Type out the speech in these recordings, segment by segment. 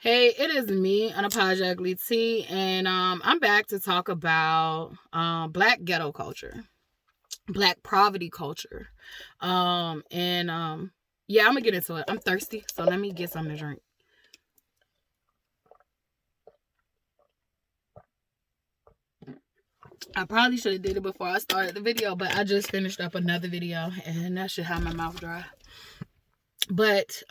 Hey, it is me, Unapologetically T, and I'm back to talk about Black ghetto culture, Black poverty culture, and yeah, I'm gonna get into it. I'm thirsty, so let me get something to drink. I probably should have did it before I started the video, but I just finished up another video, and that should have my mouth dry. But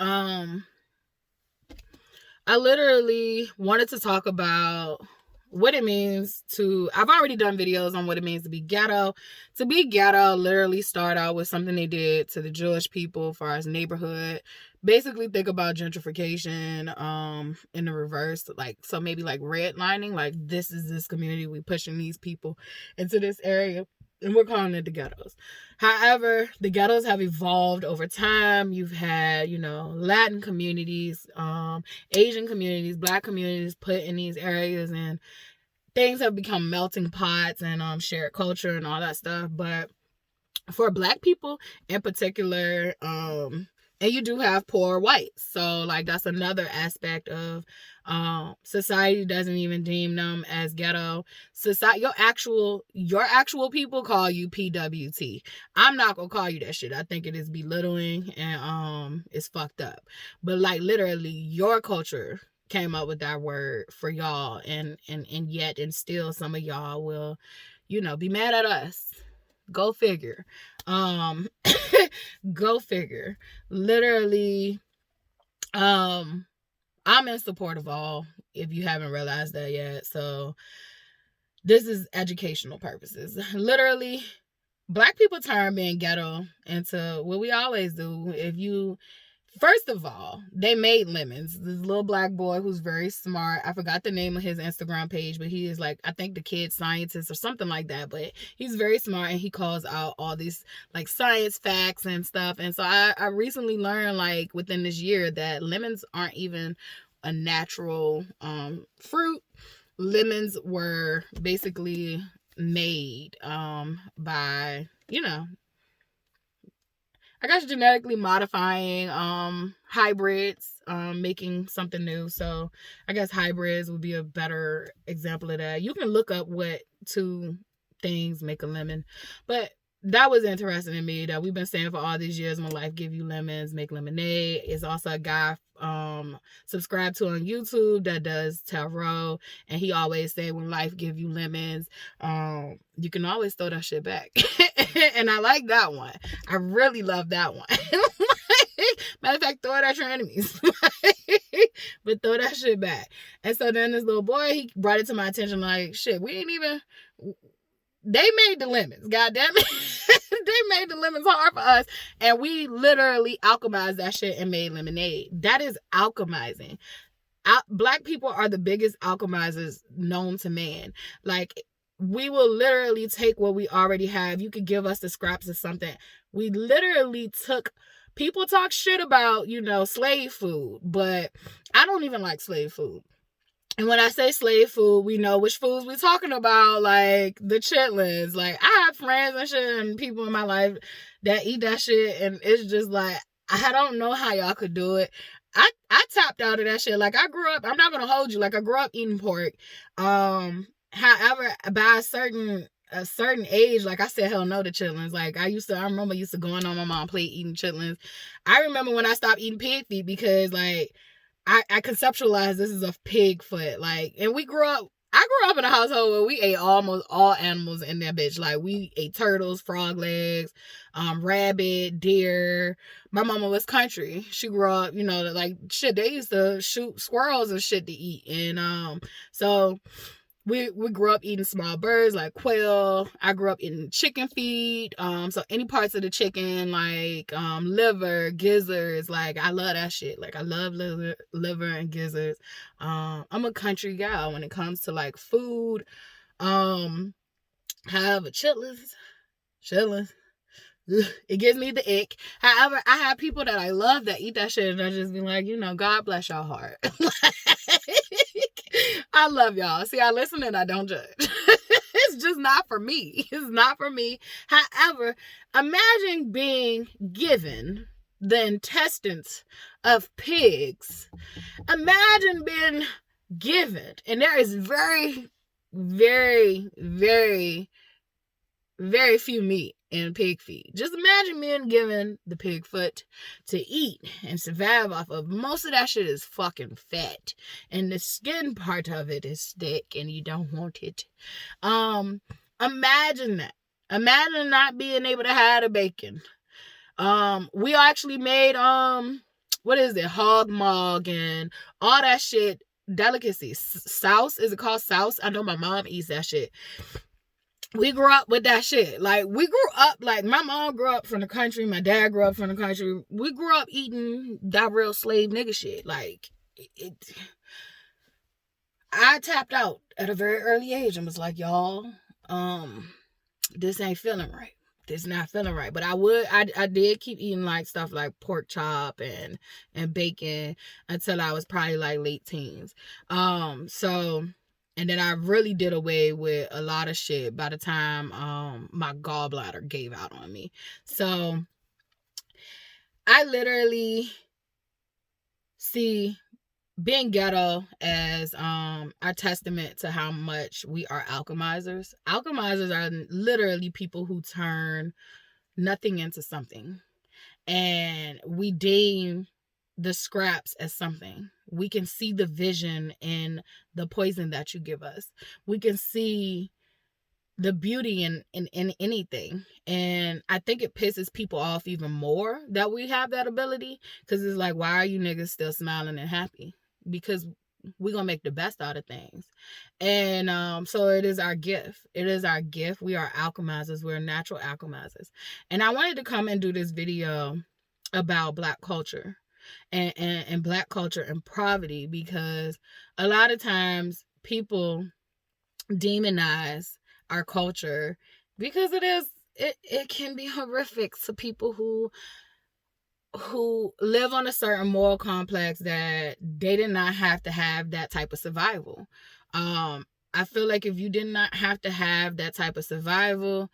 I literally wanted to talk about what it means to, I've already done videos on what it means to be ghetto. To be ghetto literally start out with something they did to the Jewish people as far as neighborhood. Basically think about gentrification in the reverse. Like, so maybe like redlining, like this is this community, we pushing these people into this area. And we're calling it the ghettos. However, the ghettos have evolved over time. You've had, Latin communities, Asian communities, Black communities put in these areas, and things have become melting pots and shared culture and all that stuff. But for Black people in particular, and you do have poor whites, so like that's another aspect of society doesn't even deem them as ghetto. Society, your actual people call you PWT. I'm not gonna call you that shit. I think it is belittling and it's fucked up. But like literally, your culture came up with that word for y'all, and yet and still some of y'all will, be mad at us. Go figure. Go figure. Literally, I'm in support of all, if you haven't realized that yet. So this is educational purposes. Literally, Black people turn being ghetto into what we always do. First of all, they made lemons. This little Black boy who's very smart. I forgot the name of his Instagram page, but he is like, I think the kid scientist or something like that. But he's very smart and he calls out all these like science facts and stuff. And so I recently learned like within this year that lemons aren't even a natural fruit. Lemons were basically made by, I guess genetically modifying hybrids, making something new. So I guess hybrids would be a better example of that. You can look up what two things make a lemon. But that was interesting to me that we've been saying for all these years, when life give you lemons, make lemonade. It's also a guy subscribed to on YouTube that does tarot, and he always say when life give you lemons, you can always throw that shit back. And I like that one. I really love that one. Matter of fact, throw it at your enemies. But throw that shit back. And so then this little boy, he brought it to my attention like, shit, they made the lemons. God damn it. They made the lemons hard for us. And we literally alchemized that shit and made lemonade. That is alchemizing. Black people are the biggest alchemizers known to man. Like, we will literally take what we already have. You could give us the scraps of something. We literally took, people talk shit about, slave food, but I don't even like slave food. And when I say slave food, we know which foods we're talking about, like the chitlins. Like, I have friends and shit and people in my life that eat that shit, and it's just like, I don't know how y'all could do it. I tapped out of that shit. Like, I grew up, I'm not gonna hold you, like I grew up eating pork. However, by a certain age, like I said, hell no to chitlins. Like I remember going on my mom's plate eating chitlins. I remember when I stopped eating pig feet because like I conceptualized this is a pig foot. Like, and I grew up in a household where we ate almost all animals in that bitch. Like we ate turtles, frog legs, rabbit, deer. My mama was country. She grew up, like shit, they used to shoot squirrels and shit to eat. And so we grew up eating small birds like quail. I grew up eating chicken feet. So any parts of the chicken, like liver, gizzards, like I love that shit. Like I love liver and gizzards. I'm a country gal when it comes to like food. However, chitlins, it gives me the ick. However, I have people that I love that eat that shit, and I just be like, God bless your heart. I love y'all. See, I listen and I don't judge. It's just not for me. It's not for me. However, imagine being given the intestines of pigs. Imagine being given, and there is very, very, very, very few meat in pig feed. Just imagine being given the pig foot to eat and survive off of. Most of that shit is fucking fat, and the skin part of it is thick, and you don't want it. Imagine that. Imagine not being able to have the bacon. We actually made what is it, hog mog and all that shit delicacies. Souse, is it called souse? I know my mom eats that shit. We grew up with that shit. Like, we grew up, like, my mom grew up from the country, my dad grew up from the country. We grew up eating that real slave nigga shit. Like, I tapped out at a very early age and was like, y'all, this ain't feeling right. This not feeling right. But I did keep eating like stuff like pork chop and bacon until I was probably like late teens. And then I really did away with a lot of shit by the time my gallbladder gave out on me. So I literally see being ghetto as our testament to how much we are alchemizers. Alchemizers are literally people who turn nothing into something. And we deem the scraps as something. We can see the vision in the poison that you give us. We can see the beauty in anything. And I think it pisses people off even more that we have that ability. Because it's like, why are you niggas still smiling and happy? Because we're going to make the best out of things. And so it is our gift. It is our gift. We are alchemizers. We're natural alchemizers. And I wanted to come and do this video about Black culture and Black culture and poverty, because a lot of times people demonize our culture because it can be horrific to people who live on a certain moral complex that they did not have to have that type of survival. I feel like if you did not have to have that type of survival,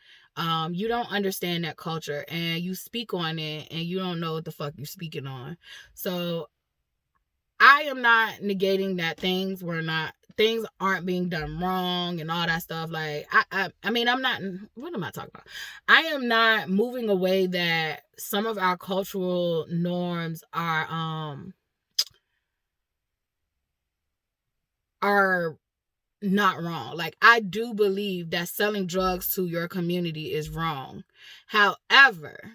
you don't understand that culture, and you speak on it and you don't know what the fuck you're speaking on. So I am not negating that things aren't being done wrong and all that stuff. Like, I mean, I'm not, what am I talking about? I am not moving away that some of our cultural norms are not wrong. Like, I do believe that selling drugs to your community is wrong. However,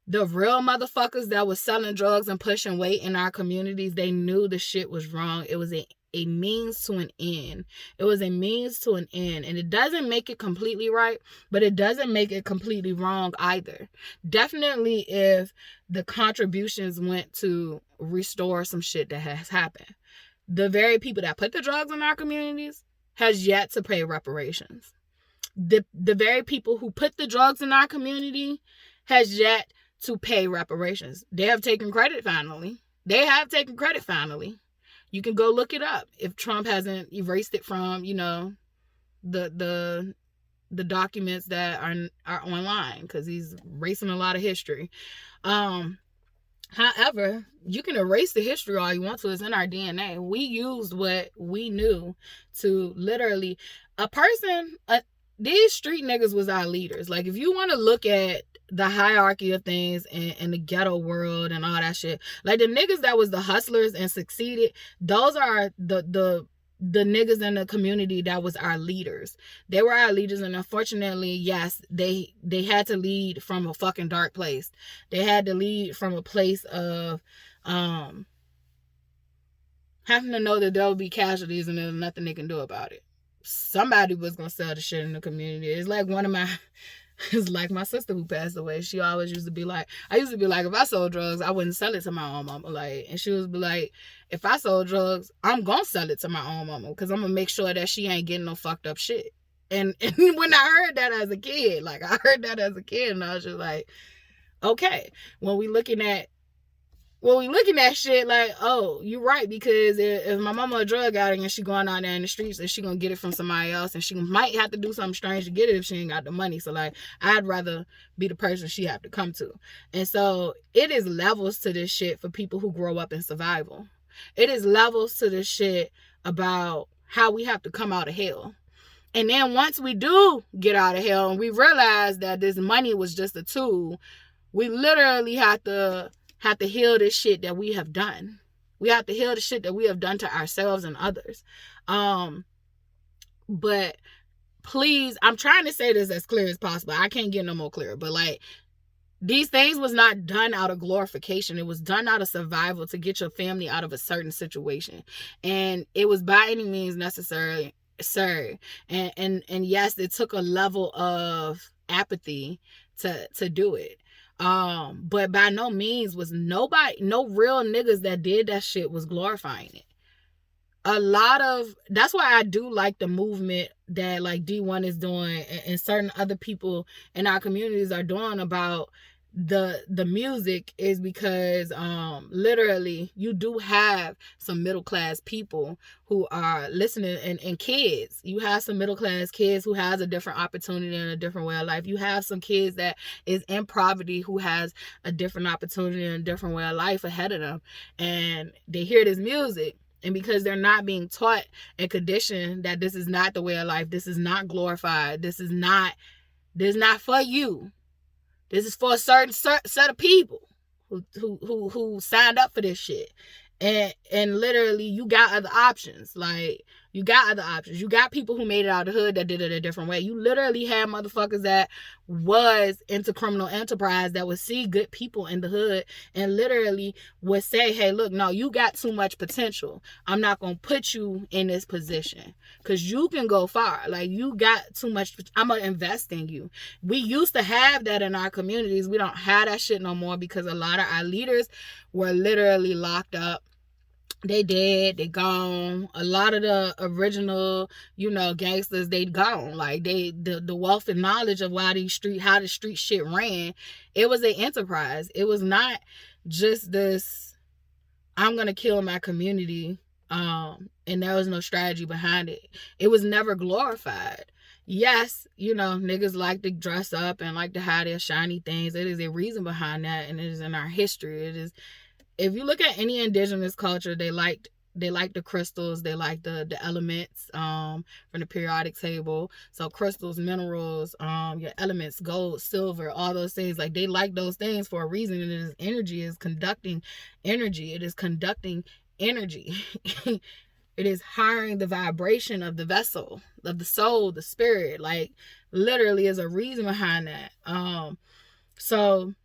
the real motherfuckers that was selling drugs and pushing weight in our communities, they knew the shit was wrong. It was a means to an end. It was a means to an end. And it doesn't make it completely right, but it doesn't make it completely wrong either. Definitely if the contributions went to restore some shit that has happened. The very people that put the drugs in our communities has yet to pay reparations. The very people who put the drugs in our community has yet to pay reparations. They have taken credit finally. You can go look it up if Trump hasn't erased it from, the documents that are online, because he's erasing a lot of history. However, you can erase the history all you want to. It's in our DNA. We used what we knew to literally these street niggas was our leaders. Like, if you want to look at the hierarchy of things in the ghetto world and all that shit, like, the niggas that was the hustlers and succeeded, those are the niggas in the community that was our leaders. They were our leaders, and unfortunately, yes, they had to lead from a fucking dark place. They had to lead from a place of having to know that there will be casualties and there's nothing they can do about it. Somebody was gonna sell the shit in the community. It's like it's like my sister who passed away. She always used to be like, if I sold drugs, I wouldn't sell it to my own mama. Like, and she would be like, if I sold drugs, I'm gonna sell it to my own mama, because I'm gonna make sure that she ain't getting no fucked up shit. And when I heard that as a kid, and I was just like, okay, when we looking at Well, we looking at shit like, oh, you're right, because if my mama a drug addict and she going out there in the streets and she gonna get it from somebody else, and she might have to do something strange to get it if she ain't got the money. So like, I'd rather be the person she have to come to. And so it is levels to this shit for people who grow up in survival. It is levels to this shit about how we have to come out of hell. And then once we do get out of hell and we realize that this money was just a tool, we literally have to heal this shit that we have done. We have to heal the shit that we have done to ourselves and others. But please, I'm trying to say this as clear as possible. I can't get no more clear. But like, these things was not done out of glorification. It was done out of survival to get your family out of a certain situation. And it was by any means necessary. And yes, it took a level of apathy to do it. But by no means was no real niggas that did that shit was glorifying it. That's why I do like the movement that like D1 is doing and certain other people in our communities are doing about the music, is because literally you do have some middle class people who are listening, and kids. You have some middle class kids who has a different opportunity and a different way of life. You have some kids that is in poverty who has a different opportunity and a different way of life ahead of them, and they hear this music. And because they're not being taught and conditioned that this is not the way of life, this is not glorified, this is not for you. This is for a certain set of people who signed up for this shit. And literally you got other options. Like, you got other options. You got people who made it out of the hood that did it a different way. You literally had motherfuckers that was into criminal enterprise that would see good people in the hood and literally would say, hey, look, no, you got too much potential. I'm not going to put you in this position because you can go far. Like, you got too much. I'm going to invest in you. We used to have that in our communities. We don't have that shit no more because a lot of our leaders were literally locked up. They dead, they gone. A lot of the original, gangsters, they gone. Like, the wealth and knowledge of how the street shit ran, it was an enterprise. It was not just this, I'm gonna kill my community, and there was no strategy behind it. It was never glorified. Yes, niggas like to dress up and like to have their shiny things. It is a reason behind that, and it is in our history. It is. If you look at any indigenous culture, they like the crystals, they like the elements from the periodic table. So crystals, minerals, your elements, gold, silver, all those things. Like, they like those things for a reason. And it is energy, is conducting energy. It is conducting energy. It is hiring the vibration of the vessel, of the soul, the spirit. Like, literally is a reason behind that. So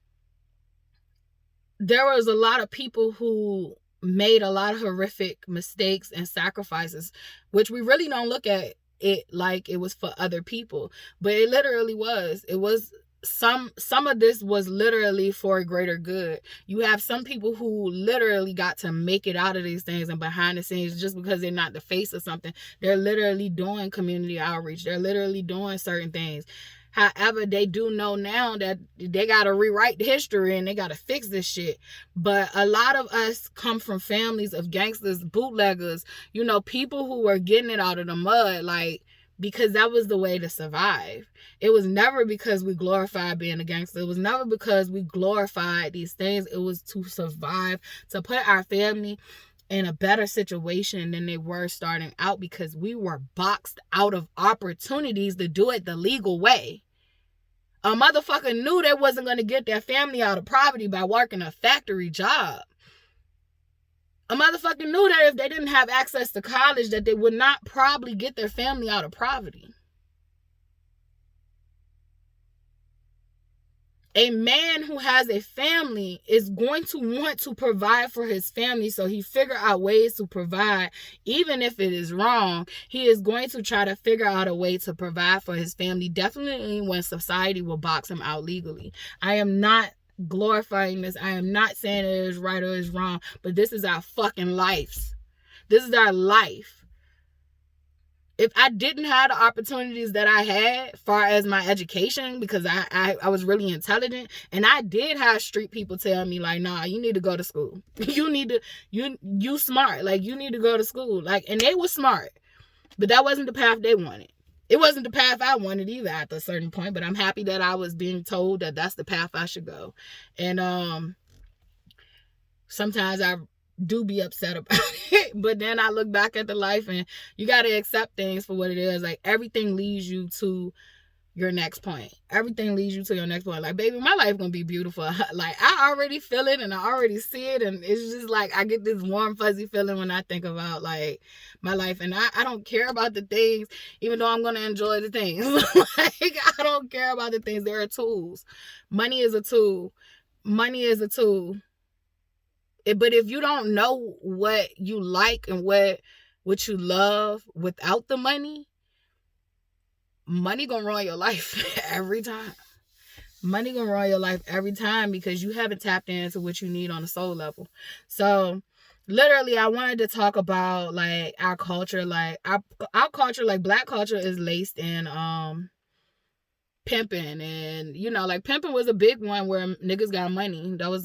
there was a lot of people who made a lot of horrific mistakes and sacrifices, which we really don't look at it like it was for other people, but it literally was. It was some of this was literally for a greater good. You have some people who literally got to make it out of these things, and behind the scenes, just because they're not the face of something, they're literally doing community outreach. They're literally doing certain things. However, they do know now that they got to rewrite history and they got to fix this shit. But a lot of us come from families of gangsters, bootleggers, people who were getting it out of the mud, like, because that was the way to survive. It was never because we glorified being a gangster. It was never because we glorified these things. It was to survive, to put our family in a better situation than they were starting out, because we were boxed out of opportunities to do it the legal way. A motherfucker knew they wasn't going to get their family out of poverty by working a factory job. A motherfucker knew that if they didn't have access to college, that they would not probably get their family out of poverty. A man who has a family is going to want to provide for his family, so he figure out ways to provide. Even if it is wrong, he is going to try to figure out a way to provide for his family, definitely when society will box him out legally. I am not glorifying this. I am not saying it is right or is wrong, but this is our fucking lives. This is our life. if I didn't have the opportunities that I had far as my education, because I was really intelligent, and I did have street people tell me like, nah, you need to go to school. You need to, you smart. Like, you need to go to school. Like, and they were smart, but that wasn't the path they wanted. It wasn't the path I wanted either at a certain point, but I'm happy that I was being told that that's the path I should go. And sometimes I do be upset about it, but then I look back at the life, and you got to accept things for what it is. Like, everything leads you to your next point. Everything leads you to your next point. Like, baby, my life gonna be beautiful. Like, I already feel it, and I already see it, and it's just like I get this warm fuzzy feeling when I think about like my life. And I don't care about the things, even though I'm gonna enjoy the things. Like, I don't care about the things. There are tools. Money is a tool. Money is a tool. But if you don't know what you like and what you love without the money gonna ruin your life every time. Money gonna ruin your life every time, because you haven't tapped into what you need on a soul level. So literally, I wanted to talk about like our culture. Like our culture, like Black culture, is laced in pimping. And like pimping was a big one where niggas got money. That was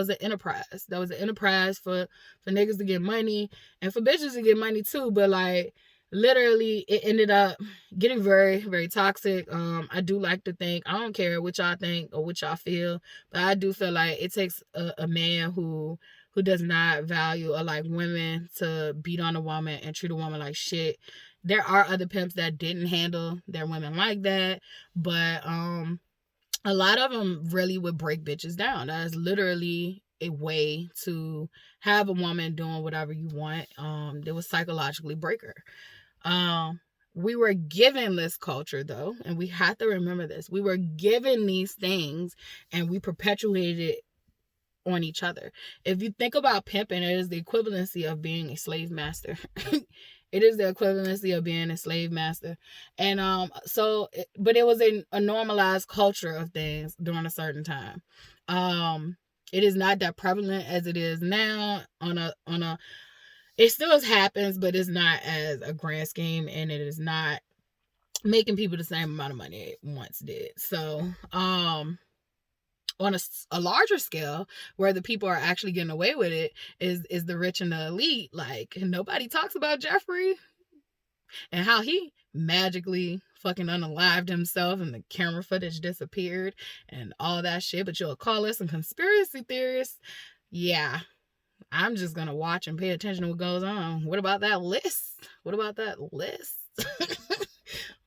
an enterprise. That was an enterprise for niggas to get money, and for bitches to get money too. But like, literally, it ended up getting very, very toxic. I do like to think, I don't care what y'all think or what y'all feel, but I do feel like it takes a man who does not value or like women to beat on a woman and treat a woman like shit. There are other pimps that didn't handle their women like that, but a lot of them really would break bitches down. That is literally a way to have a woman doing whatever you want. They would psychologically break her. We were given this culture though, and we have to remember this. We were given these things, and we perpetuated it on each other. If you think about pimping, it is the equivalency of being a slave master. It is the equivalency of being a slave master. And but it was a normalized culture of things during a certain time. It is not that prevalent as it is now it still happens, but it's not as a grand scheme, and it is not making people the same amount of money it once did. So, on a larger scale, where the people are actually getting away with it, is the rich and the elite. Like, nobody talks about Jeffrey and how he magically fucking unalived himself and the camera footage disappeared and all that shit. But you'll call us some conspiracy theorists. Yeah, I'm just gonna watch and pay attention to what goes on. What about that list? What about that list?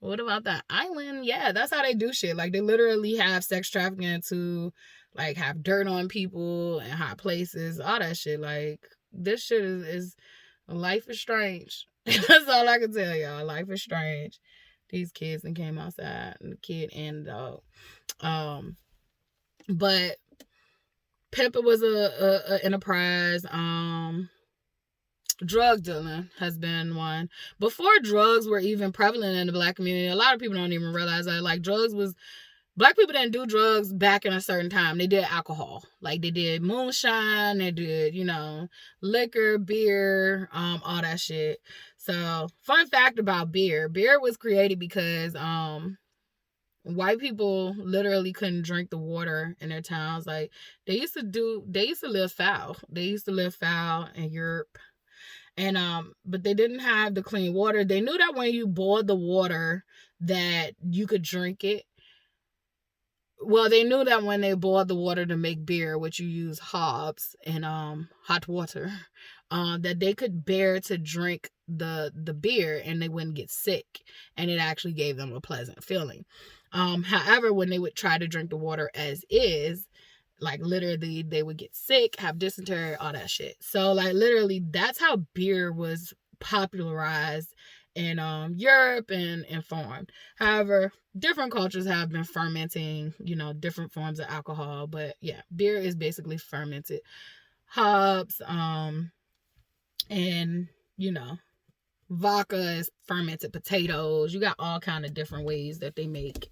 What about that island? Yeah, that's how they do shit. Like, they literally have sex trafficking to like have dirt on people and hot places, all that shit. Like, this shit is life is strange. That's all I can tell y'all. Life is strange. These kids that came outside, and the kid and the dog. But pimping was a enterprise. Drug dealing has been one. Before drugs were even prevalent in the Black community, a lot of people don't even realize that. Like, Black people didn't do drugs back in a certain time. They did alcohol. Like, they did moonshine, they did, liquor, beer, all that shit. So, fun fact about beer. Beer was created because white people literally couldn't drink the water in their towns. Like, they used to live foul. They used to live foul in Europe. And but they didn't have the clean water. They knew that when you boiled the water that you could drink it. Well, they knew that when they boiled the water to make beer, which you use hops and hot water, that they could bear to drink the beer and they wouldn't get sick, and it actually gave them a pleasant feeling. However, when they would try to drink the water as is, like, literally, they would get sick, have dysentery, all that shit. So, like, literally, that's how beer was popularized in Europe and formed. However, different cultures have been fermenting, different forms of alcohol. But, yeah, beer is basically fermented hops. And, vodka is fermented potatoes. You got all kind of different ways that they make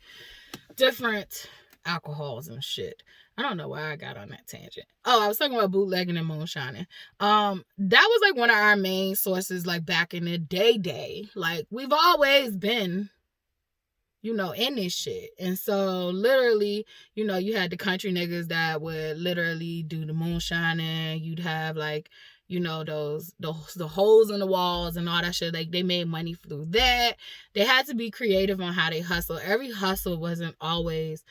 different alcohols and shit. I don't know why I got on that tangent. Oh, I was talking about bootlegging and moonshining. That was like one of our main sources, like back in the day. Like, we've always been, in this shit. And so literally, you had the country niggas that would literally do the moonshining. You'd have like, the holes in the walls and all that shit. Like, they made money through that. They had to be creative on how they hustle. Every hustle wasn't always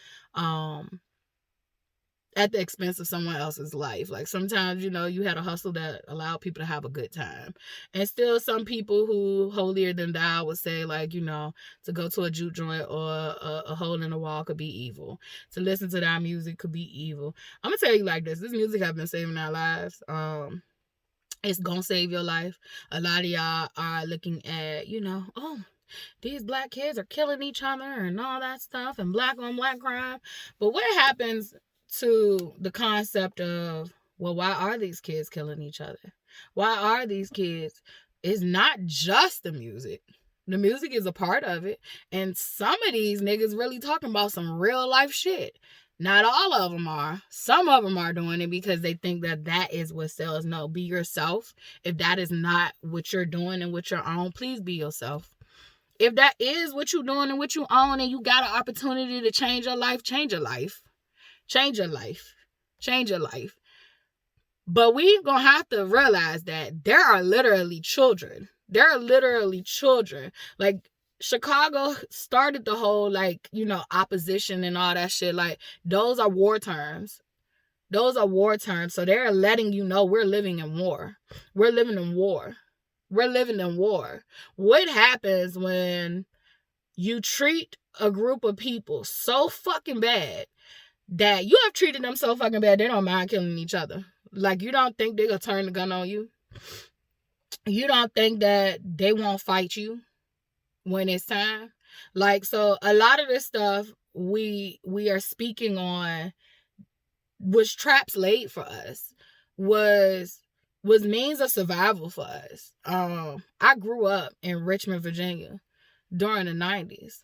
at the expense of someone else's life. Like, sometimes, you had a hustle that allowed people to have a good time. And still some people who holier than thou would say, like, to go to a juke joint or a hole in the wall could be evil. To listen to that music could be evil. I'm gonna tell you like this music has been saving our lives. It's gonna save your life. A lot of y'all are looking at, oh, these black kids are killing each other and all that stuff and black on black crime. But what happens to the concept of, well, why are these kids killing each other? Why are these kids? It's not just the music. The music is a part of it. And some of these niggas really talking about some real life shit. Not all of them are. Some of them are doing it because they think that is what sells. No, be yourself. If that is not what you're doing and what you're on, please be yourself. If that is what you're doing and what you own and you got an opportunity to change your life, change your life. Change your life. Change your life. But we gonna have to realize that there are literally children. There are literally children. Like, Chicago started the whole, like, opposition and all that shit. Like, those are war terms. Those are war terms. So they're letting you know we're living in war. We're living in war. We're living in war. What happens when you treat a group of people so fucking bad that you have treated them so fucking bad they don't mind killing each other? Like, you don't think they're gonna turn the gun on you? You don't think that they won't fight you when it's time? Like, so a lot of this stuff we are speaking on was traps laid for us, was means of survival for us. I grew up in Richmond, Virginia during the 90s.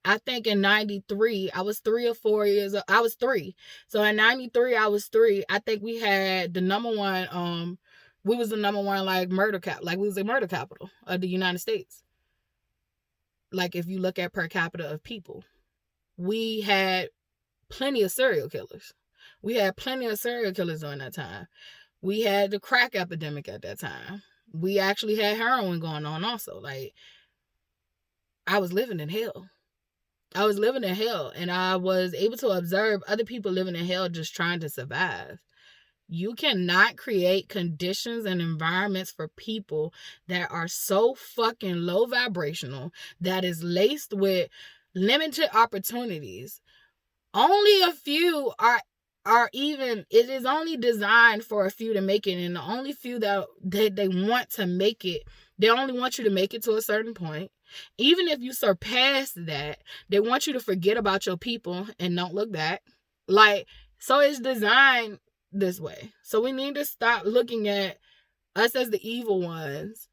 I think in 93, I was 3 or 4 years old. I was 3. So in 93, I was 3. I think we had the number one, we was the number one, like, murder like, we was the murder capital of the United States. Like, if you look at per capita of people, we had plenty of serial killers. We had plenty of serial killers during that time. We had the crack epidemic at that time. We actually had heroin going on also. Like, I was living in hell. I was living in hell, and I was able to observe other people living in hell just trying to survive. You cannot create conditions and environments for people that are so fucking low vibrational, that is laced with limited opportunities. Only a few are even, it is only designed for a few to make it, and the only few that they want to make it, they only want you to make it to a certain point. Even if you surpass that, they want you to forget about your people and don't look back. Like, so it's designed this way. So we need to stop looking at us as the evil ones.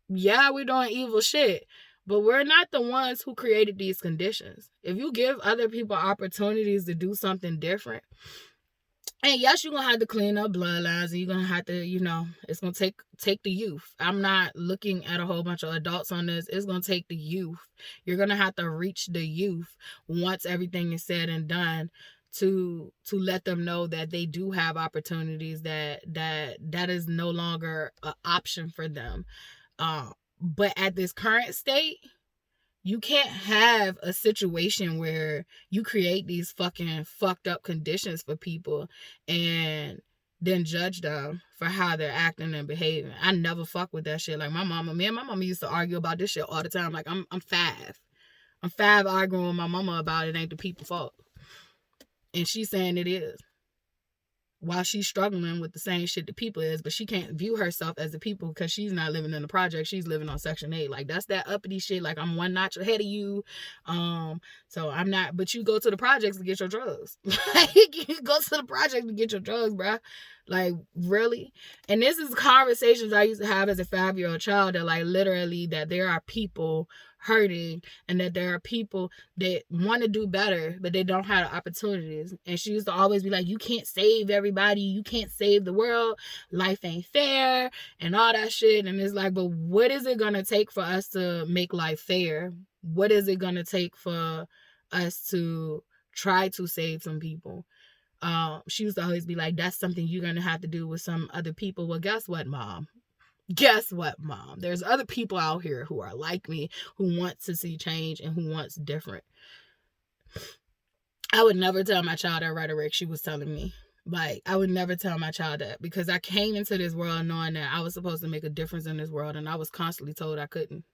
Yeah, we're doing evil shit, but we're not the ones who created these conditions. If you give other people opportunities to do something different, and yes, you're going to have to clean up bloodlines, and you're going to have to, it's going to take the youth. I'm not looking at a whole bunch of adults on this. It's going to take the youth. You're going to have to reach the youth once everything is said and done to let them know that they do have opportunities, that is no longer an option for them. But at this current state, you can't have a situation where you create these fucking fucked up conditions for people and then judge them for how they're acting and behaving. I never fuck with that shit. Like, me and my mama used to argue about this shit all the time. Like, I'm 5. I'm 5 arguing with my mama about it ain't the people's fault. And she's saying it is. While she's struggling with the same shit the people is, but she can't view herself as the people because she's not living in the project. She's living on Section 8. Like, that's that uppity shit. Like, I'm one notch ahead of you. So I'm not, but you go to the projects to get your drugs. Like, you go to the project to get your drugs, bruh. Like, really? And this is conversations I used to have as a 5-year-old child, that like literally that there are people hurting, and that there are people that want to do better, but they don't have the opportunities. And she used to always be like, you can't save everybody. You can't save the world. Life ain't fair and all that shit. And it's like, but what is it going to take for us to make life fair? What is it going to take for us to try to save some people? She used to always be like, that's something you're going to have to do with some other people. Well, guess what, Mom? Guess what, Mom? There's other people out here who are like me, who want to see change and who wants different. I would never tell my child that rhetoric she was telling me. Like, I would never tell my child that, because I came into this world knowing that I was supposed to make a difference in this world, and I was constantly told I couldn't.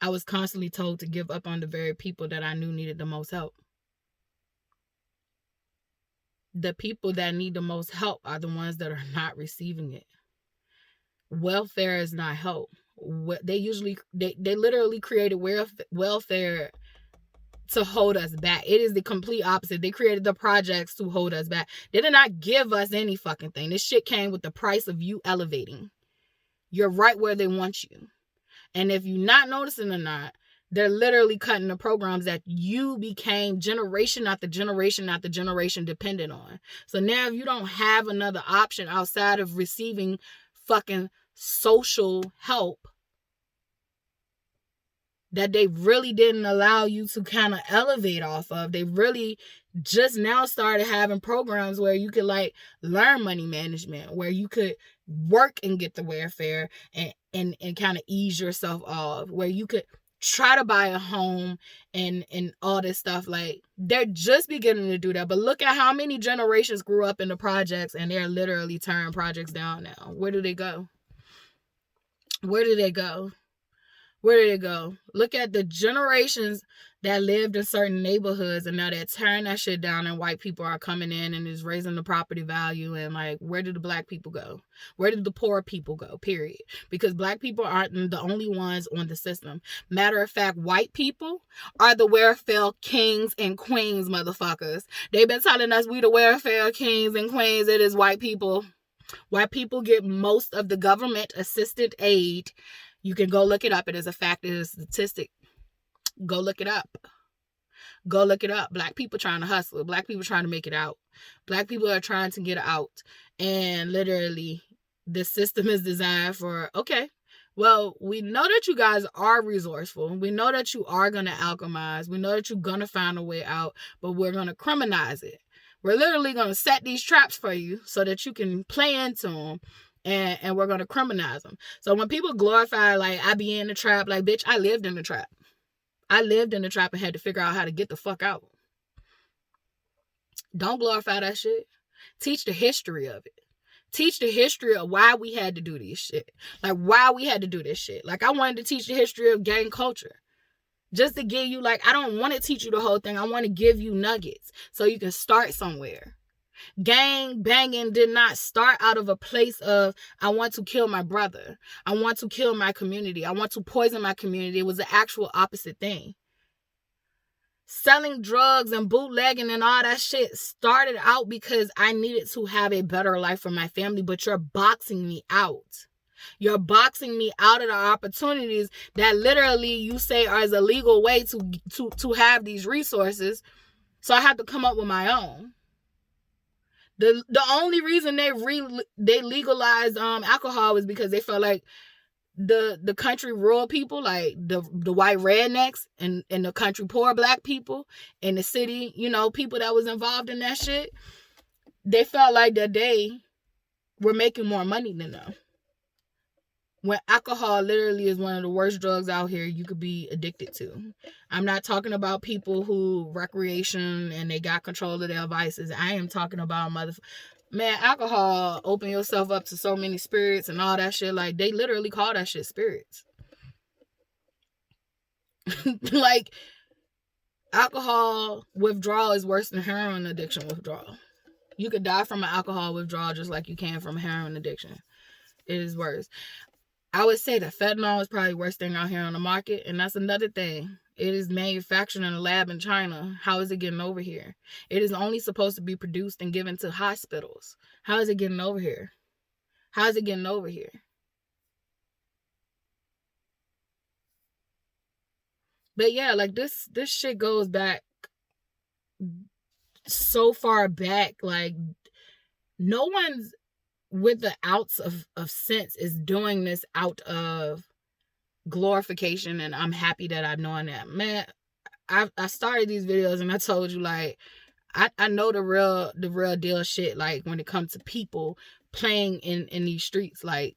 I was constantly told to give up on the very people that I knew needed the most help. The people that need the most help are the ones that are not receiving it. Welfare is not help. They literally created welfare to hold us back. It is the complete opposite. They created the projects to hold us back. They did not give us any fucking thing. This shit came with the price of you elevating. You're right where they want you. And if you're not noticing or not, they're literally cutting the programs that you became generation after generation after generation dependent on. So now if you don't have another option outside of receiving fucking social help that they really didn't allow you to kind of elevate off of, they really just now started having programs where you could like learn money management, where you could work and get the welfare and kind of ease yourself off, where you could try to buy a home and all this stuff. Like, they're just beginning to do that. But look at how many generations grew up in the projects, and they're literally tearing projects down now. Where do they go? Where do they go? Where did it go? Look at the generations that lived in certain neighborhoods, and now they're tearing that shit down, and white people are coming in and is raising the property value. And like, where did the black people go? Where did the poor people go? Period. Because black people aren't the only ones on the system. Matter of fact, white people are the welfare kings and queens, motherfuckers. They've been telling us we the welfare kings and queens. It is white people. White people get most of the government assisted aid. You can go look it up. It is a fact. It is a statistic. Go look it up. Go look it up. Black people trying to hustle. Black people trying to make it out. Black people are trying to get out. And literally, the system is designed for, okay, well, we know that you guys are resourceful. We know that you are going to alchemize. We know that you're going to find a way out, but we're going to criminalize it. We're literally going to set these traps for you so that you can play into them. And we're going to criminalize them. So when people glorify, like, I be in the trap, like, bitch, I lived in the trap. I lived in the trap and had to figure out how to get the fuck out. Don't glorify that shit. Teach the history of it. Teach the history of why we had to do this shit. Like, why we had to do this shit. Like, I wanted to teach the history of gang culture. Just to give you, like, I don't want to teach you the whole thing. I want to give you nuggets so you can start somewhere. Gang banging did not start out of a place of, I want to kill my brother. I want to kill my community. I want to poison my community. It was the actual opposite thing. Selling drugs and bootlegging and all that shit started out because I needed to have a better life for my family, but you're boxing me out. You're boxing me out of the opportunities that literally you say are as a legal way to have these resources. So I have to come up with my own. The only reason they legalized alcohol was because they felt like the country rural people, like the white rednecks and the country poor black people and the city, you know, people that was involved in that shit, they felt like that they were making more money than them. When alcohol literally is one of the worst drugs out here you could be addicted to. I'm not talking about people who recreation and they got control of their vices. I am talking about man, alcohol open yourself up to so many spirits and all that shit. Like, they literally call that shit spirits. Like, alcohol withdrawal is worse than heroin addiction withdrawal. You could die from an alcohol withdrawal just like you can from a heroin addiction. It is worse. I would say that fentanyl is probably the worst thing out here on the market. And that's another thing. It is manufactured in a lab in China. How is it getting over here? It is only supposed to be produced and given to hospitals. How is it getting over here? How is it getting over here? But yeah, like this shit goes back so far back. Like, no one's with the outs of sense is doing this out of glorification, and I'm happy that I'm knowing that. Man, I started these videos and I told you, like, I know the real deal shit, like when it comes to people playing in these streets. Like,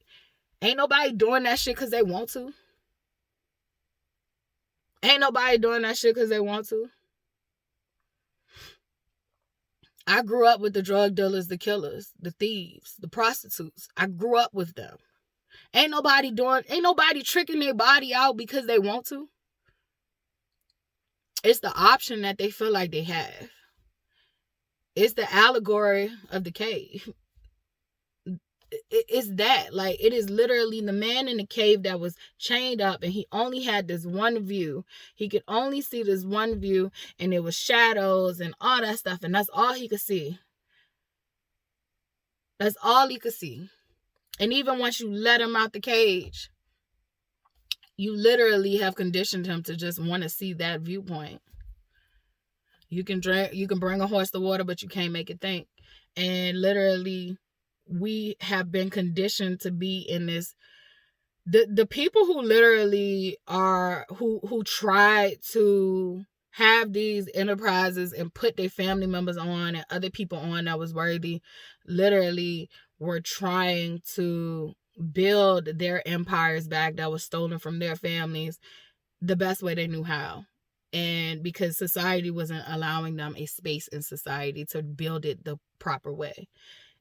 ain't nobody doing that shit because they want to. Ain't nobody doing that shit because they want to. I grew up with the drug dealers, the killers, the thieves, the prostitutes. I grew up with them. Ain't nobody tricking their body out because they want to. It's the option that they feel like they have. It's the allegory of the cave. It's that. Like, it is literally the man in the cave that was chained up, and he only had this one view. He could only see this one view, and it was shadows and all that stuff, and that's all he could see. That's all he could see. And even once you let him out the cage, you literally have conditioned him to just want to see that viewpoint. You can bring a horse to water, but you can't make it think. And literally, we have been conditioned to be in this. The people who literally are who try to have these enterprises and put their family members on and other people on that was worthy, literally were trying to build their empires back that was stolen from their families the best way they knew how. And because society wasn't allowing them a space in society to build it the proper way.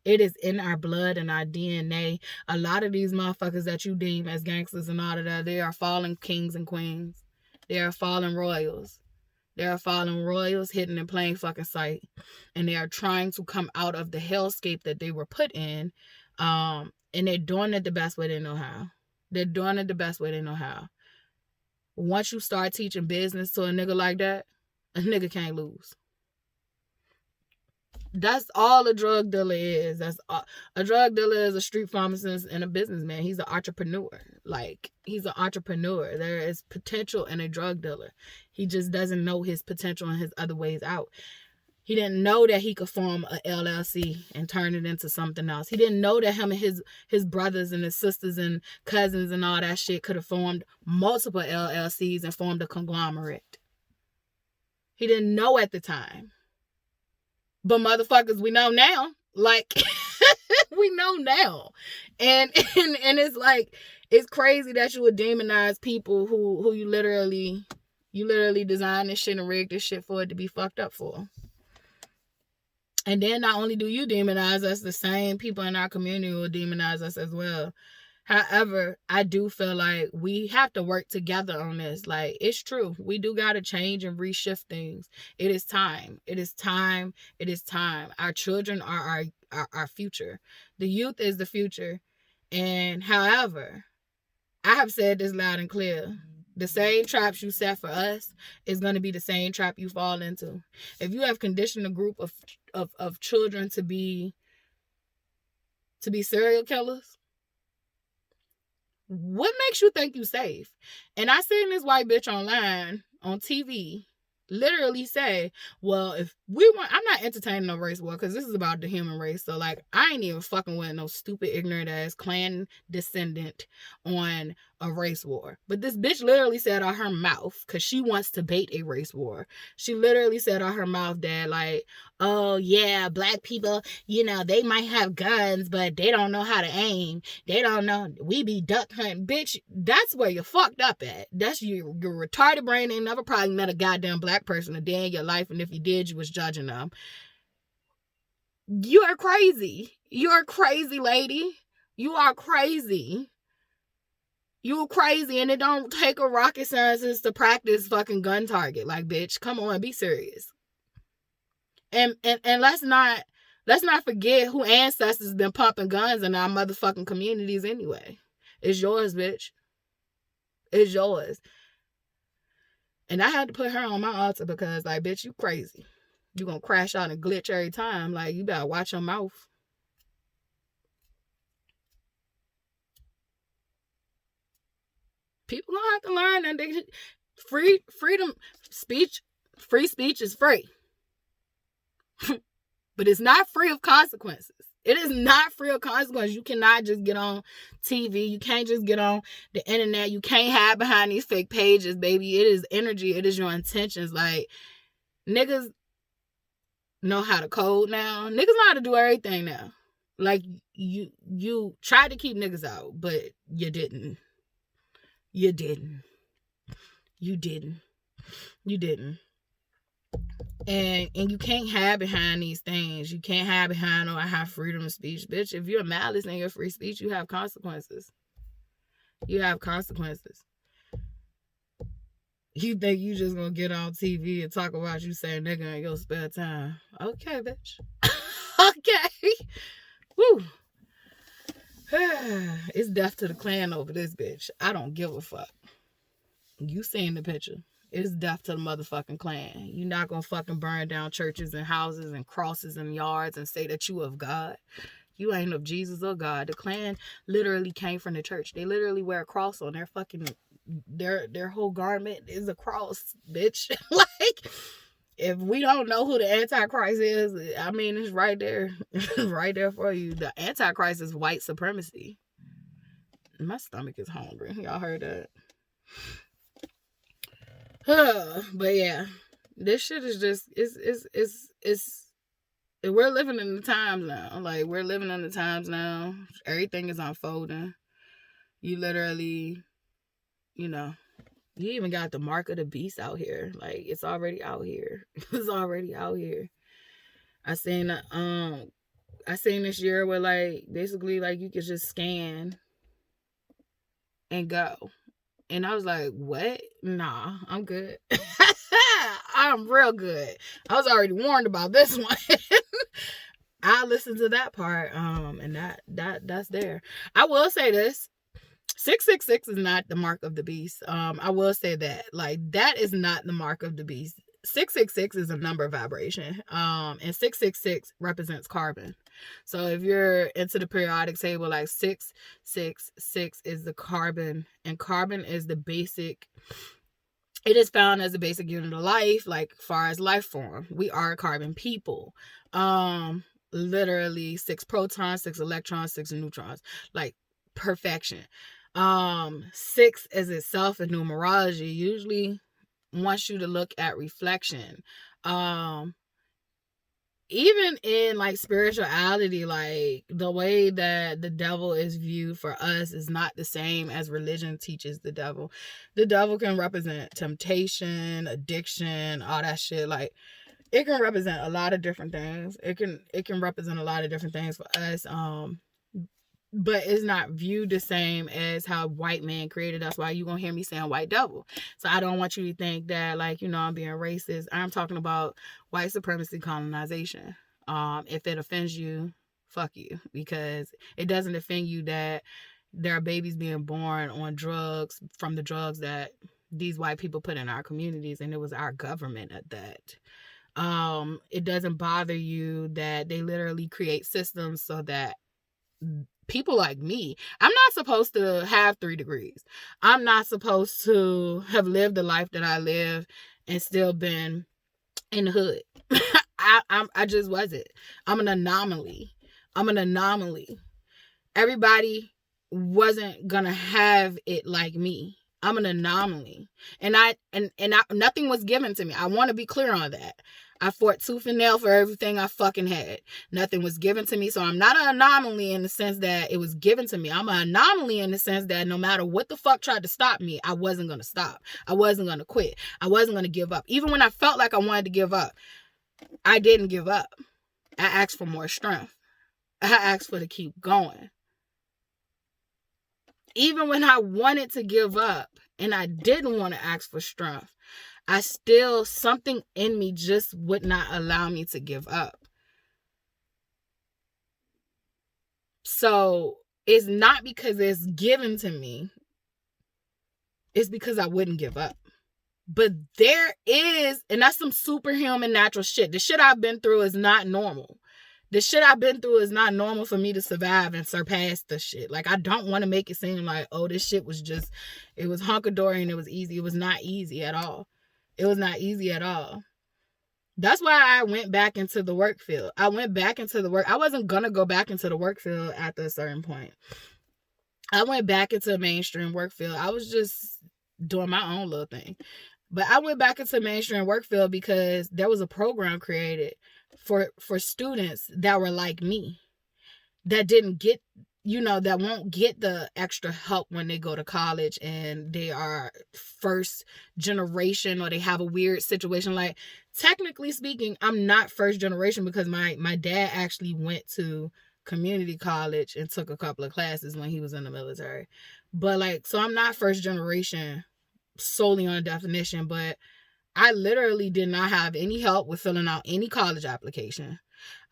It is in our blood and our DNA. A lot of these motherfuckers that you deem as gangsters and all of that, they are fallen kings and queens. They are fallen royals. They are fallen royals hidden in plain fucking sight. And they are trying to come out of the hellscape that they were put in. And they're doing it the best way they know how. They're doing it the best way they know how. Once you start teaching business to a nigga like that, a nigga can't lose. That's all a drug dealer is. That's all. A drug dealer is a street pharmacist and a businessman. He's an entrepreneur. Like, he's an entrepreneur. There is potential in a drug dealer. He just doesn't know his potential and his other ways out. He didn't know that he could form a LLC and turn it into something else. He didn't know that him and his brothers and his sisters and cousins and all that shit could have formed multiple LLCs and formed a conglomerate. He didn't know at the time. But motherfuckers, we know now. Like, we know now. And it's like, it's crazy that you would demonize people who you literally designed this shit and rigged this shit for it to be fucked up for. And then not only do you demonize us, the same people in our community will demonize us as well. However, I do feel like we have to work together on this. Like, it's true. We do got to change and reshift things. It is time. It is time. It is time. Our children are our future. The youth is the future. And however, I have said this loud and clear. The same traps you set for us is going to be the same trap you fall into. If you have conditioned a group of children to be serial killers, what makes you think you safe? And I seen this white bitch online on TV literally say, well, if we want, I'm not entertaining no race war because this is about the human race. So, like, I ain't even fucking with no stupid, ignorant ass clan descendant on a race war. But this bitch literally said out her mouth, because she wants to bait a race war, she literally said out her mouth that, like, oh yeah, black people, you know, they might have guns, but they don't know how to aim. They don't know. We be duck hunting. Bitch, that's where you're fucked up at. That's your retarded brain ain't never probably met a goddamn black person a day in your life, and if you did, you was judging them. You are crazy. You're a crazy lady. You are crazy. You crazy, and it don't take a rocket scientist to practice fucking gun target. Like, bitch, come on, be serious. And let's not forget who ancestors been pumping guns in our motherfucking communities anyway. It's yours, bitch. It's yours. And I had to put her on my altar because, like, bitch, you crazy. You gonna crash out and glitch every time. Like, you better watch your mouth. People gonna have to learn that they freedom speech, free speech is free. But it's not free of consequences. It is not free of consequences. You cannot just get on TV. You can't just get on the internet. You can't hide behind these fake pages, baby. It is energy. It is your intentions. Like, niggas know how to code now. Niggas know how to do everything now. Like, you tried to keep niggas out, but you didn't. You didn't. You didn't. You didn't. And you can't hide behind these things. You can't hide behind, I have freedom of speech. Bitch, if you're malice in your free speech, you have consequences. You have consequences. You think you just gonna get on TV and talk about you saying nigga in your spare time. Okay, bitch. Okay. Woo. It's death to the clan over this bitch. I don't give a fuck. You seen the picture. It's death to the motherfucking clan. You're not gonna fucking burn down churches and houses and crosses and yards and say that you of God. You ain't of Jesus or God. The clan literally came from the church. They literally wear a cross on their fucking, their whole garment is a cross, bitch. Like, if we don't know who the Antichrist is, I mean, it's right there. Right there for you. The Antichrist is white supremacy. My stomach is hungry. Y'all heard that? But yeah, this shit is just, it's we're living in the times now. Like, we're living in the times now. Everything is unfolding. You literally, you even got the mark of the beast out here. Like, it's already out here. It's already out here. I seen this year where, like, basically, like, you could just scan and go. And I was like, what? Nah, I'm good. I'm real good. I was already warned about this one. I listened to that part. And that's there. I will say this. 666 is not the mark of the beast. I will say that. Like, that is not the mark of the beast. 666 is a number vibration. And 666 represents carbon. So if you're into the periodic table, like 666 is the carbon, and carbon is the basic. It is found as a basic unit of life, like far as life form. We are carbon people. Literally 6 protons, 6 electrons, 6 neutrons, like perfection. 6 as itself in numerology usually wants you to look at reflection. Even in, like, spirituality, like, the way that the devil is viewed for us is not the same as religion teaches the devil. The devil can represent temptation, addiction, all that shit. Like, it can represent a lot of different things. It can represent a lot of different things for us. But it's not viewed the same as how white man created. That's why you're going to hear me saying white devil. So I don't want you to think that, like, I'm being racist. I'm talking about white supremacy colonization. If it offends you, fuck you. Because it doesn't offend you that there are babies being born on drugs, from the drugs that these white people put in our communities. And it was our government at that. It doesn't bother you that they literally create systems so that people like me, I'm not supposed to have 3 degrees. I'm not supposed to have lived the life that I live and still been in the hood. I just wasn't. I'm an anomaly. Everybody wasn't gonna have it like me. I'm an anomaly. And nothing was given to me. I want to be clear on that. I fought tooth and nail for everything I fucking had. Nothing was given to me. So I'm not an anomaly in the sense that it was given to me. I'm an anomaly in the sense that no matter what the fuck tried to stop me, I wasn't going to stop. I wasn't going to quit. I wasn't going to give up. Even when I felt like I wanted to give up, I didn't give up. I asked for more strength. I asked for to keep going. Even when I wanted to give up and I didn't want to ask for strength, something in me just would not allow me to give up. So it's not because it's given to me. It's because I wouldn't give up. But there is, and that's some superhuman natural shit. The shit I've been through is not normal. The shit I've been through is not normal for me to survive and surpass the shit. Like, I don't want to make it seem like, oh, this shit was just, it was hunky-dory and it was easy. It was not easy at all. It was not easy at all. That's why I went back into the work field. I went back into the work. I wasn't going to go back into the work field after a certain point. I went back into the mainstream work field. I was just doing my own little thing. But I went back into mainstream work field because there was a program created for students that were like me, that didn't get, that won't get the extra help when they go to college and they are first generation or they have a weird situation. Like, technically speaking, I'm not first generation because my dad actually went to community college and took a couple of classes when he was in the military. But like, so I'm not first generation solely on definition, but I literally did not have any help with filling out any college application.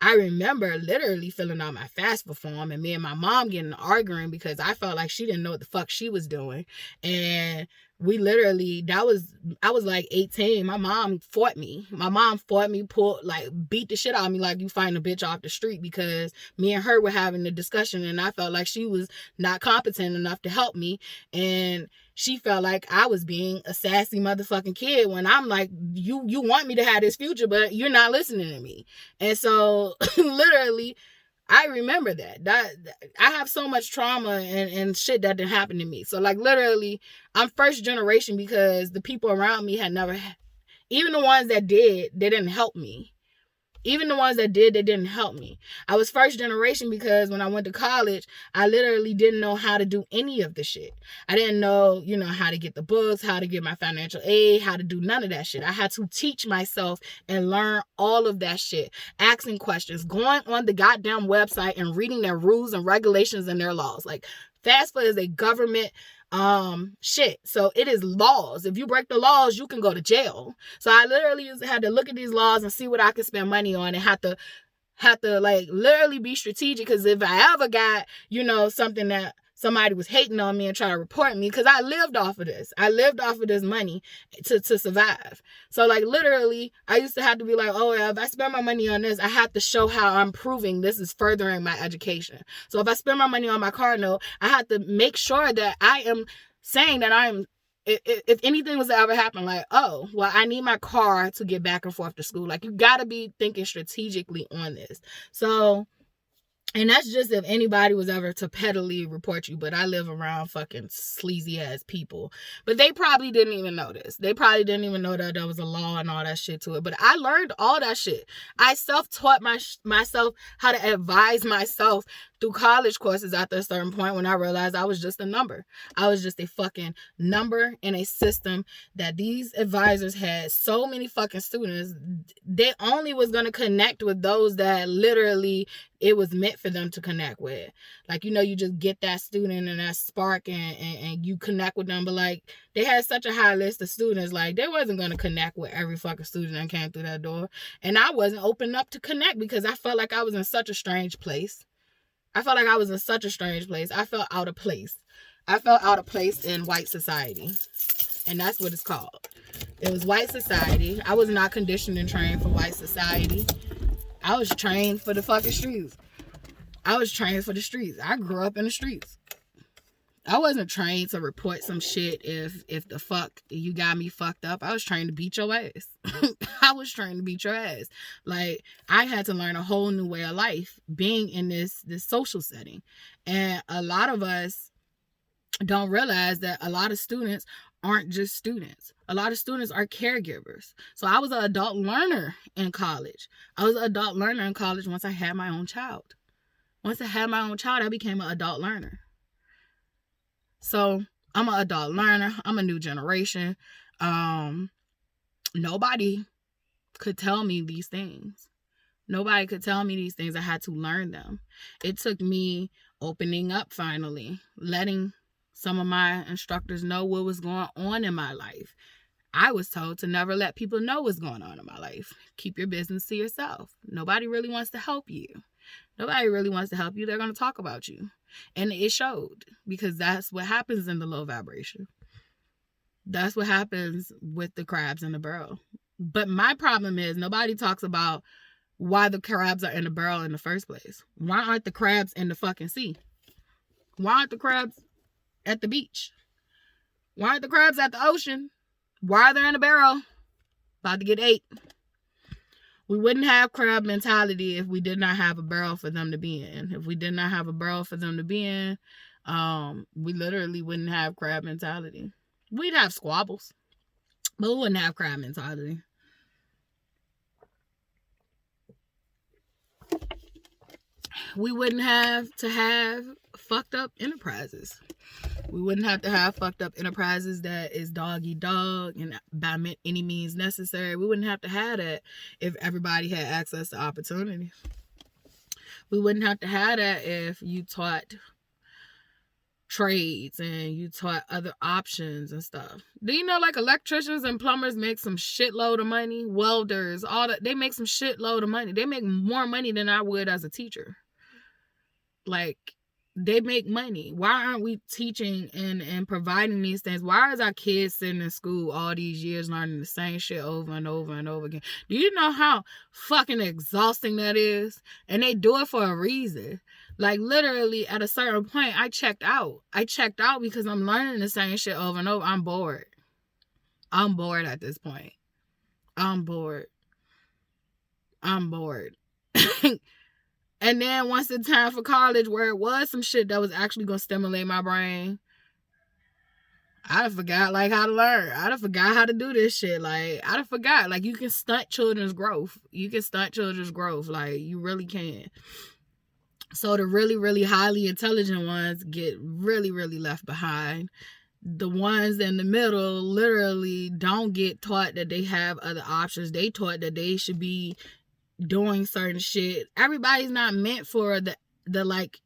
I remember literally filling out my FAFSA form and me and my mom getting arguing because I felt like she didn't know what the fuck she was doing. And we literally, I was like 18. My mom fought me. Beat the shit out of me like you find a bitch off the street, because me and her were having a discussion and I felt like she was not competent enough to help me. And she felt like I was being a sassy motherfucking kid when I'm like, you want me to have this future, but you're not listening to me. And so literally, I remember that I have so much trauma and shit that didn't happen to me. So like, literally, I'm first generation because the people around me had never, even the ones that did, they didn't help me. Even the ones that did, they didn't help me. I was first generation because when I went to college, I literally didn't know how to do any of the shit. I didn't know, how to get the books, how to get my financial aid, how to do none of that shit. I had to teach myself and learn all of that shit. Asking questions, going on the goddamn website and reading their rules and regulations and their laws. Like, FAFSA is a government shit. So it is laws. If you break the laws, you can go to jail. So I literally had to look at these laws and see what I could spend money on, and have to like literally be strategic. Because if I ever got, something that somebody was hating on me and trying to report me, because I lived off of this. I lived off of this money to survive. So like, literally, I used to have to be like, oh, if I spend my money on this, I have to show how I'm proving this is furthering my education. So if I spend my money on my car note, I have to make sure that I am saying that I'm, if anything was to ever happen, like, oh, well, I need my car to get back and forth to school. Like, you got to be thinking strategically on this. So, and that's just if anybody was ever to pettily report you. But I live around fucking sleazy ass people. But they probably didn't even know this. They probably didn't even know that there was a law and all that shit to it. But I learned all that shit. I self-taught myself how to advise myself through college courses after a certain point, when I realized I was just a number. I was just a fucking number in a system that these advisors had so many fucking students. They only was going to connect with those that literally it was meant for them to connect with. Like, you just get that student and that spark and you connect with them. But like, they had such a high list of students, like they wasn't going to connect with every fucking student that came through that door. And I wasn't open up to connect because I felt like I was in such a strange place. I felt out of place. I felt out of place in white society. And that's what it's called. It was white society. I was not conditioned and trained for white society. I was trained for the fucking streets. I grew up in the streets. I wasn't trained to report some shit if the fuck you got me fucked up. I was trained to beat your ass. Like, I had to learn a whole new way of life being in this social setting. And a lot of us don't realize that a lot of students aren't just students. A lot of students are caregivers. So I was an adult learner in college. Once I had my own child. I became an adult learner. So I'm an adult learner. I'm a new generation. Nobody could tell me these things. I had to learn them. It took me opening up finally, letting some of my instructors know what was going on in my life. I was told to never let people know what's going on in my life. Keep your business to yourself. Nobody really wants to help you. They're going to talk about you. And it showed, because that's what happens in the low vibration. That's what happens with the crabs in the barrel. But my problem is nobody talks about why the crabs are in the barrel in the first place. Why aren't the crabs in the fucking sea? Why aren't the crabs at the beach? Why aren't the crabs at the ocean? Why are they in a barrel? About to get ate. We wouldn't have crab mentality if we did not have a barrel for them to be in. If we did not have a barrel for them to be in, we literally wouldn't have crab mentality. We'd have squabbles, but we wouldn't have crab mentality. We wouldn't have to have fucked up enterprises. We wouldn't have to have fucked up enterprises that is dog eat dog and by any means necessary. We wouldn't have to have that if everybody had access to opportunity. We wouldn't have to have that if you taught trades and you taught other options and stuff. Do you know, like, electricians and plumbers make some shitload of money? Welders, all that, they make some shitload of money. They make more money than I would as a teacher. Like, they make money. Why aren't we teaching and providing these things? Why is our kids sitting in school all these years learning the same shit over and over and over again? Do you know how fucking exhausting that is? And they do it for a reason. Like, literally, at a certain point, I checked out. I checked out because I'm learning the same shit over and over. I'm bored. I'm bored at this point. I'm bored. And then once the time for college, where it was some shit that was actually going to stimulate my brain, I done forgot, like, how to learn. I done forgot how to do this shit. Like, I done forgot. Like, you can stunt children's growth. Like, you really can. So the really, really highly intelligent ones get really, really left behind. The ones in the middle literally don't get taught that they have other options. They taught that they should be doing certain shit. Everybody's not meant for the like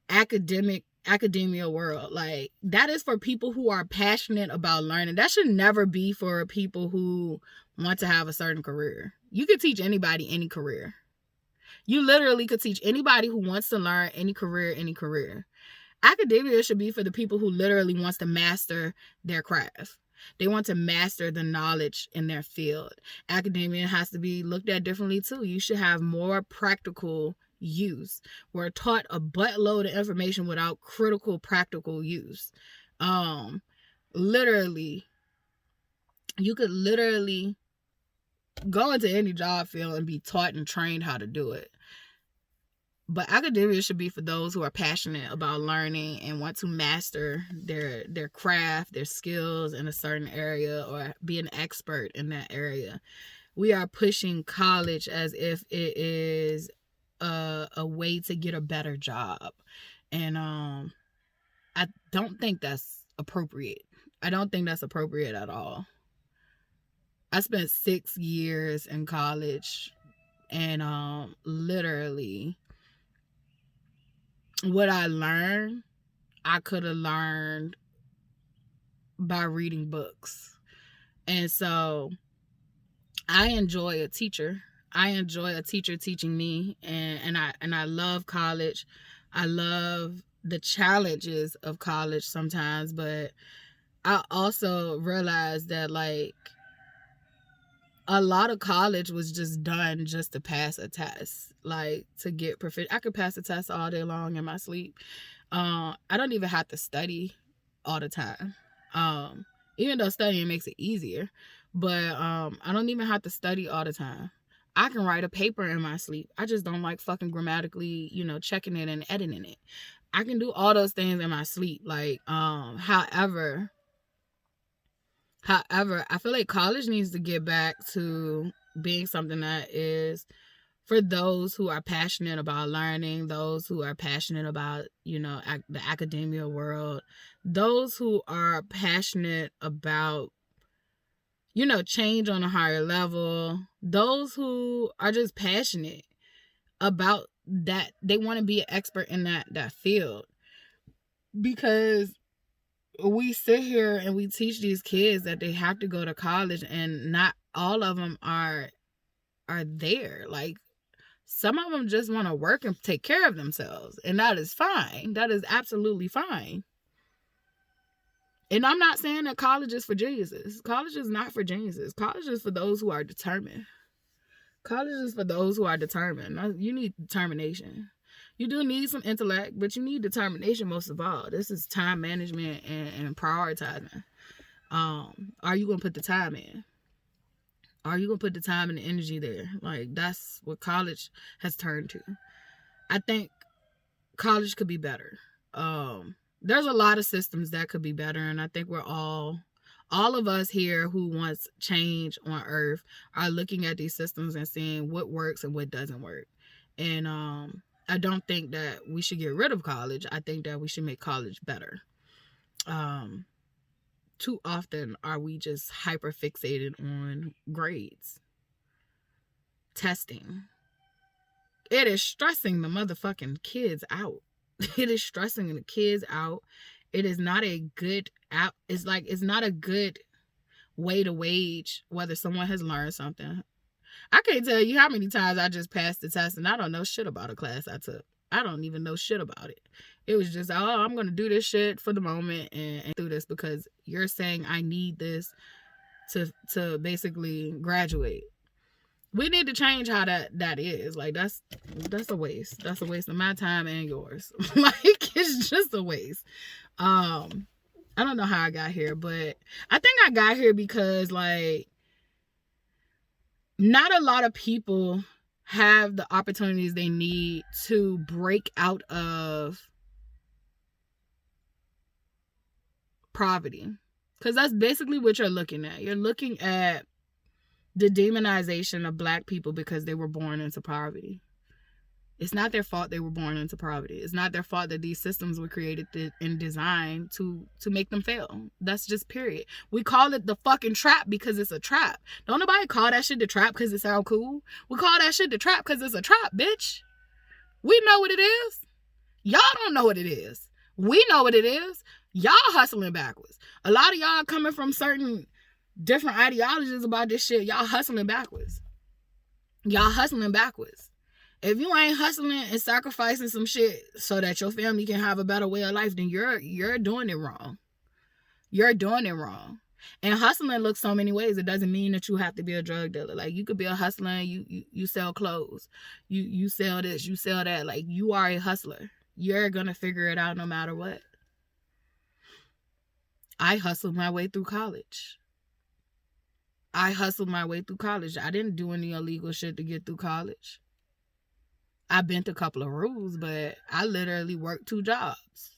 academia world. Like, that is for people who are passionate about learning. That should never be for people who want to have a certain career. You could teach anybody any career. You literally could teach anybody who wants to learn any career. Academia should be for the people who literally wants to master their craft. They want to master the knowledge in their field. Academia has to be looked at differently too. You should have more practical use. We're taught a buttload of information without critical practical use. Literally, you could literally go into any job field and be taught and trained how to do it. But academia should be for those who are passionate about learning and want to master their craft, their skills in a certain area, or be an expert in that area. We are pushing college as if it is a way to get a better job. And I don't think that's appropriate. I don't think that's appropriate at all. I spent 6 years in college, and literally what I learned, I could have learned by reading books. And so I enjoy a teacher. I enjoy a teacher teaching me, and I love college. I love the challenges of college sometimes, but I also realized that, like, a lot of college was just done just to pass a test, like, to get proficient. I could pass a test all day long in my sleep. I don't even have to study all the time. Even though studying makes it easier, but I don't even have to study all the time. I can write a paper in my sleep. I just don't like fucking grammatically, checking it and editing it. I can do all those things in my sleep. Like, however, I feel like college needs to get back to being something that is for those who are passionate about learning, those who are passionate about, the academia world, those who are passionate about, change on a higher level, those who are just passionate about that. They want to be an expert in that field. Because we sit here and we teach these kids that they have to go to college, and not all of them are there. Like, some of them just want to work and take care of themselves, and that is fine. That is absolutely fine. And I'm not saying that college is for geniuses. College is not for geniuses. College is for those who are determined. College is for those who are determined. You need determination. You do need some intellect, but you need determination most of all. This is time management and prioritizing. Are you gonna put the time in? Are you gonna put the time and the energy there? Like, that's what college has turned to. I think college could be better. There's a lot of systems that could be better, and I think we're all of us here who wants change on earth are looking at these systems and seeing what works and what doesn't work. And I don't think that we should get rid of college. I think that we should make college better. Too often are we just hyper fixated on grades, testing. It is stressing the motherfucking kids out. It is stressing the kids out. It is not a good app. It's not a good way to gauge whether someone has learned something. I can't tell you how many times I just passed the test and I don't know shit about a class I took. I don't even know shit about it. It was just, I'm going to do this shit for the moment and do this because you're saying I need this to basically graduate. We need to change how that is. Like, that's a waste. That's a waste of my time and yours. Like, it's just a waste. I don't know how I got here, but I think I got here because, like, not a lot of people have the opportunities they need to break out of poverty. Because that's basically what you're looking at. You're looking at the demonization of Black people because they were born into poverty. It's not their fault they were born into poverty. It's not their fault that these systems were created and designed to make them fail. That's just period. We call it the fucking trap because it's a trap. Don't nobody call that shit the trap because it sound cool. We call that shit the trap because it's a trap, bitch. We know what it is. Y'all don't know what it is. We know what it is. Y'all hustling backwards. A lot of y'all coming from certain different ideologies about this shit. Y'all hustling backwards. Y'all hustling backwards. If you ain't hustling and sacrificing some shit so that your family can have a better way of life, then you're doing it wrong. You're doing it wrong. And hustling looks so many ways. It doesn't mean that you have to be a drug dealer. Like, you could be a hustler and you sell clothes. You sell this, you sell that. Like, you are a hustler. You're gonna figure it out no matter what. I hustled my way through college. I didn't do any illegal shit to get through college. I bent a couple of rules, but I literally worked 2 jobs.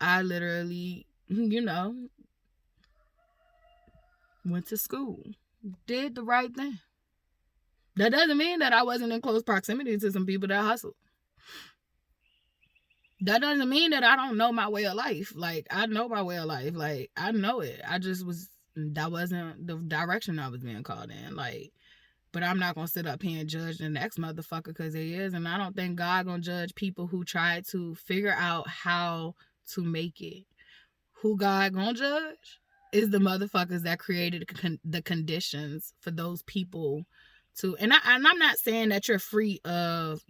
I literally, went to school. Did the right thing. That doesn't mean that I wasn't in close proximity to some people that hustled. That doesn't mean that I don't know my way of life. Like, I know my way of life. Like, I know it. That wasn't the direction I was being called in. Like, but I'm not going to sit up here and judge the next motherfucker because he is. And I don't think God going to judge people who try to figure out how to make it. Who God going to judge is the motherfuckers that created the conditions for those people to. And I'm not saying that you're free of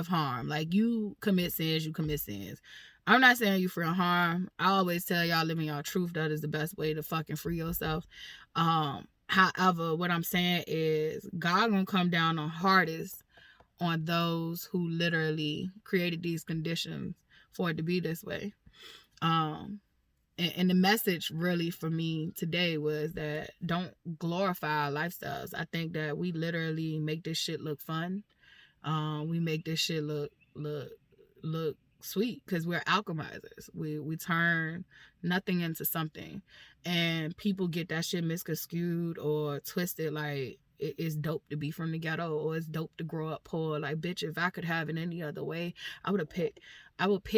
harm. Like, you commit sins, you commit sins. I'm not saying you're free of harm. I always tell y'all, living y'all truth. That is the best way to fucking free yourself. However, what I'm saying is God gonna come down the hardest on those who literally created these conditions for it to be this way. And the message really for me today was that don't glorify our lifestyles. I think that we literally make this shit look fun. We make this shit look sweet because we're alchemizers. We turn nothing into something, and people get that shit misconstrued or twisted. Like, it's dope to be from the ghetto, or it's dope to grow up poor. Like, bitch, if I could have it any other way, I would pick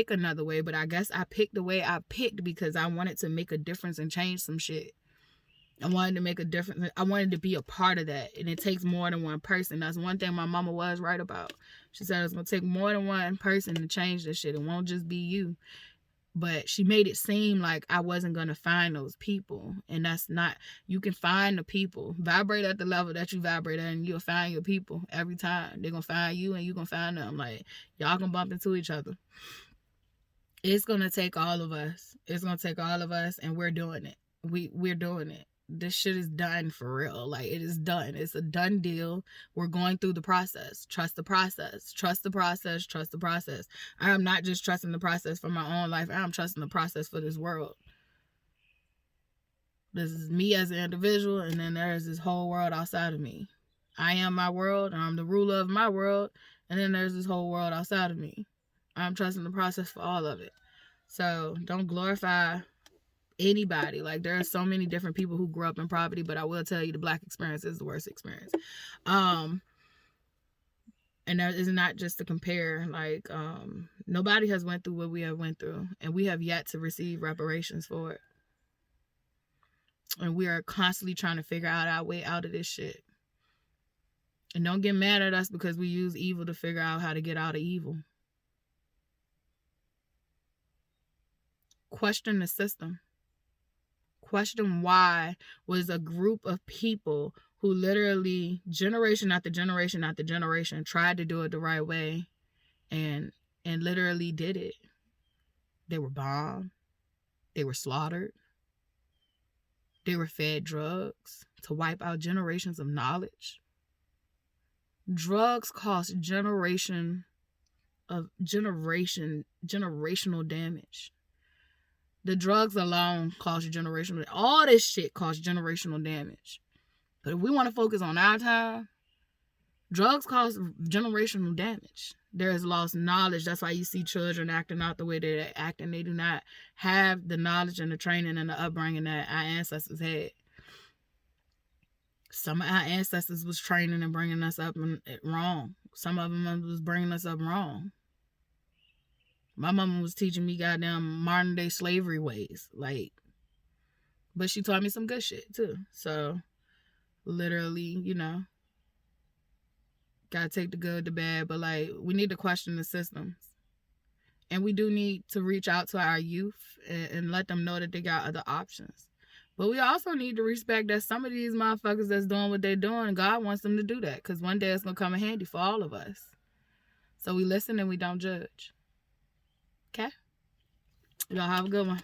another way. But I guess I picked the way I picked because I wanted to make a difference and change some shit. I wanted to make a difference. I wanted to be a part of that. And it takes more than one person. That's one thing my mama was right about. She said it's going to take more than one person to change this shit. It won't just be you. But she made it seem like I wasn't going to find those people. And that's not. You can find the people. Vibrate at the level that you vibrate at, and you'll find your people every time. They're going to find you and you're going to find them. Like, y'all going to bump into each other. It's gonna take all of us. It's gonna take all of us, and we're doing it. We're doing it. This shit is done for real. Like, it is done. It's a done deal. We're going through the process. Trust the process. Trust the process. Trust the process. I am not just trusting the process for my own life. I am trusting the process for this world. This is me as an individual, and then there is this whole world outside of me. I am my world, and I'm the ruler of my world, and then there's this whole world outside of me. I'm trusting the process for all of it. So don't glorify anybody. Like, there are so many different people who grew up in poverty, but I will tell you the Black experience is the worst experience. And that is not just to compare. Like, nobody has went through what we have went through, and we have yet to receive reparations for it. And we are constantly trying to figure out our way out of this shit. And don't get mad at us because we use evil to figure out how to get out of evil. Question the system. Question why was a group of people who literally generation after generation after generation tried to do it the right way and literally did it. They were bombed. They were slaughtered. They were fed drugs to wipe out generations of knowledge. Drugs cause generational damage. The drugs alone cause generational. All this shit cause generational damage. But if we want to focus on our time, drugs cause generational damage. There is lost knowledge. That's why you see children acting out the way they act, and they do not have the knowledge and the training and the upbringing that our ancestors had. Some of our ancestors was training and bringing us up wrong. Some of them was bringing us up wrong. My mama was teaching me goddamn modern day slavery ways. Like, but she taught me some good shit too. So, literally, gotta take the good, the bad, but like, we need to question the systems. And we do need to reach out to our youth and let them know that they got other options. But we also need to respect that some of these motherfuckers that's doing what they're doing, God wants them to do that, because one day it's going to come in handy for all of us. So we listen and we don't judge. Okay? Y'all have a good one.